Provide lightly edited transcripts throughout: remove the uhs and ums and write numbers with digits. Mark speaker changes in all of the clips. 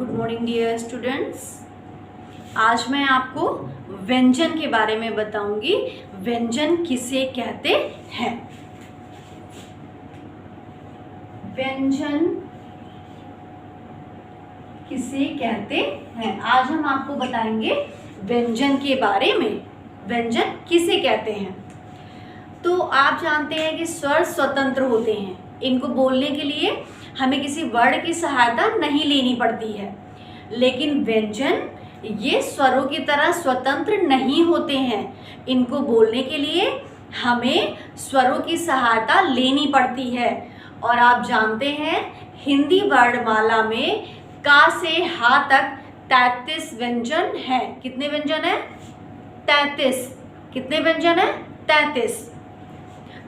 Speaker 1: Good morning dear students. आज मैं आपको व्यंजन के बारे में बताऊंगी। व्यंजन किसे कहते हैं? व्यंजन किसे कहते हैं? आज हम आपको बताएंगे व्यंजन के बारे में। व्यंजन किसे कहते हैं? तो आप जानते हैं कि स्वर स्वतंत्र होते हैं। इनको बोलने के लिए हमें किसी वर्ड की सहायता नहीं लेनी पड़ती है। लेकिन व्यंजन ये स्वरों की तरह स्वतंत्र नहीं होते हैं। इनको बोलने के लिए हमें स्वरों की सहायता लेनी पड़ती है। और आप जानते हैं हिंदी वर्णमाला में का से हा तक 33 व्यंजन हैं। कितने व्यंजन हैं? 33। कितने व्यंजन हैं? 33।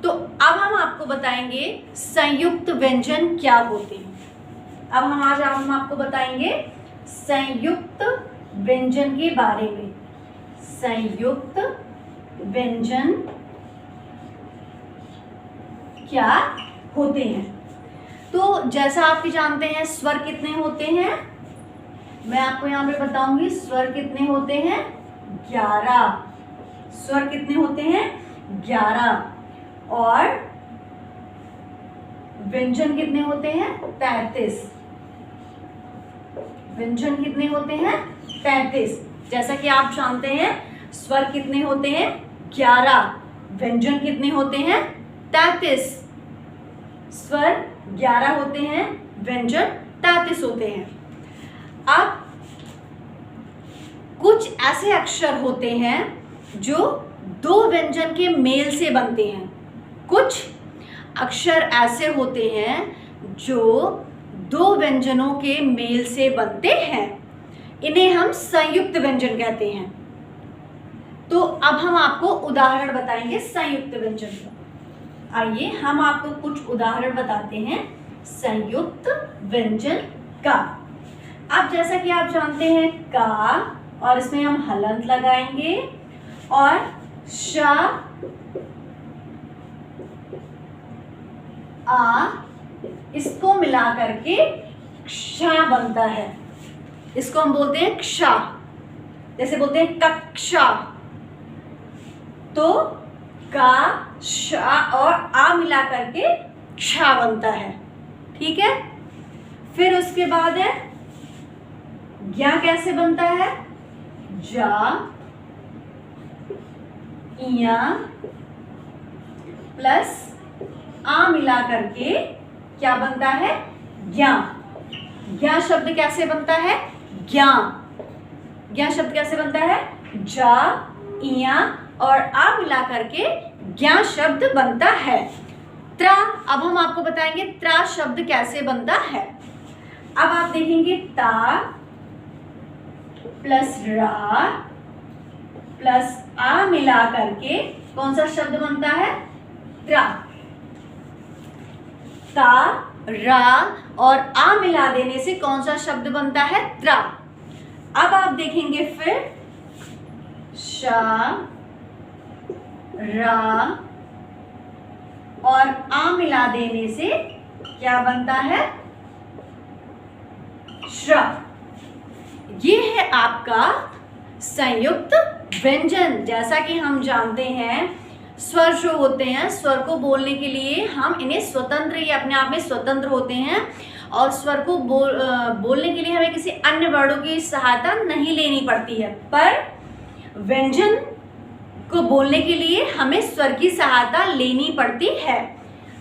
Speaker 1: तो अब हम आपको बताएंगे संयुक्त व्यंजन क्या होते हैं। अब हम आपको बताएंगे संयुक्त व्यंजन के बारे में। संयुक्त व्यंजन क्या होते हैं? तो जैसा आप जानते हैं स्वर कितने होते हैं, मैं आपको यहाँ पे बताऊंगी। स्वर कितने होते हैं? 11। स्वर कितने होते हैं? 11। और व्यंजन कितने होते हैं? 33। व्यंजन कितने होते हैं? 33। जैसा कि आप जानते हैं स्वर कितने होते हैं? 11। व्यंजन कितने होते हैं? 33। स्वर 11 होते हैं, व्यंजन 33 होते हैं। अब कुछ ऐसे अक्षर होते हैं जो दो व्यंजन के मेल से बनते हैं। कुछ अक्षर ऐसे होते हैं जो दो व्यंजनों के मेल से बनते हैं। इन्हें हम संयुक्त व्यंजन कहते हैं। तो अब हम आपको उदाहरण बताएंगे संयुक्त व्यंजन का। आइए हम आपको कुछ उदाहरण बताते हैं संयुक्त व्यंजन का। अब जैसा कि आप जानते हैं का, और इसमें हम हलंत लगाएंगे और श आ, इसको मिला करके क्षा बनता है। इसको हम बोलते हैंक्षा। जैसे बोलते हैं कक्षा, तो का शा और आ मिला करके क्षा बनता है। ठीक है। फिर उसके बाद है ज्ञा। कैसे बनता है? जा इया प्लस आ मिला करके क्या बनता है? ज्ञा। ज्ञा शब्द कैसे बनता है? ज्ञा। ज्ञा शब्द कैसे बनता है? जा इया और आ मिला करके ज्ञा शब्द बनता है। त्रा। अब हम आपको बताएंगे त्रा शब्द कैसे बनता है। अब आप देखेंगे ता प्लस रा प्लस आ मिला करके कौन सा शब्द बनता है? त्रा। ता रा और आ मिला देने से कौन सा शब्द बनता है? त्रा। अब आप देखेंगे फिर शा रा और आ मिला देने से क्या बनता है? श्रा। ये है आपका संयुक्त व्यंजन। जैसा कि हम जानते हैं स्वर जो होते हैं, स्वर को बोलने के लिए हम इन्हें स्वतंत्र, ये अपने आप में स्वतंत्र होते हैं। और स्वर को बोलने के लिए हमें किसी अन्य वर्णों की सहायता नहीं लेनी पड़ती है। पर व्यंजन को बोलने के लिए हमें स्वर की सहायता लेनी पड़ती है।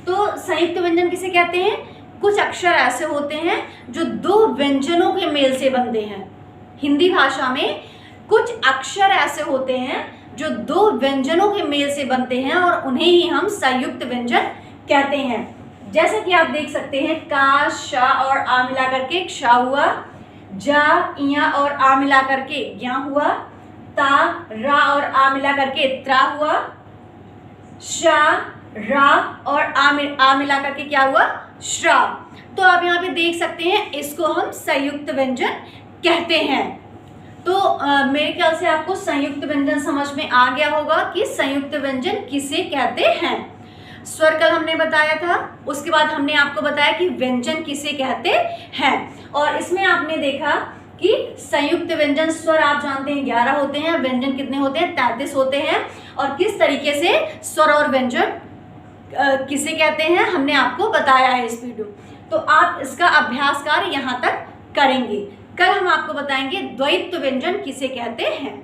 Speaker 1: तो संयुक्त व्यंजन किसे कहते हैं? कुछ अक्षर ऐसे होते हैं जो दो व्यंजनों के मेल से बनते हैं। हिंदी भाषा में कुछ अक्षर ऐसे होते हैं जो दो व्यंजनों के मेल से बनते हैं और उन्हें ही हम संयुक्त व्यंजन कहते हैं। जैसा कि आप देख सकते हैं का शा और आ मिला करके क्षा हुआ, जा इया और आ मिला करके ज्ञा हुआ, ता रा और आ मिला करके त्रा हुआ, शा रा और आ मिला करके क्या हुआ? श्रा। तो आप यहाँ पे देख सकते हैं इसको हम संयुक्त व्यंजन कहते हैं। तो मेरे ख्याल से आपको संयुक्त व्यंजन समझ में आ गया होगा कि संयुक्त व्यंजन किसे कहते हैं। स्वर कल हमने बताया था, उसके बाद हमने आपको बताया कि व्यंजन किसे कहते हैं। और इसमें आपने देखा कि संयुक्त व्यंजन स्वर आप जानते हैं 11 होते हैं, व्यंजन कितने होते हैं 33 होते हैं, और किस तरीके से स्वर और व्यंजन किसे कहते हैं हमने आपको बताया है इस वीडियो। तो आप इसका अभ्यास कार्य यहाँ तक करेंगे। कल हम आपको बताएंगे द्वैत व्यंजन किसे कहते हैं।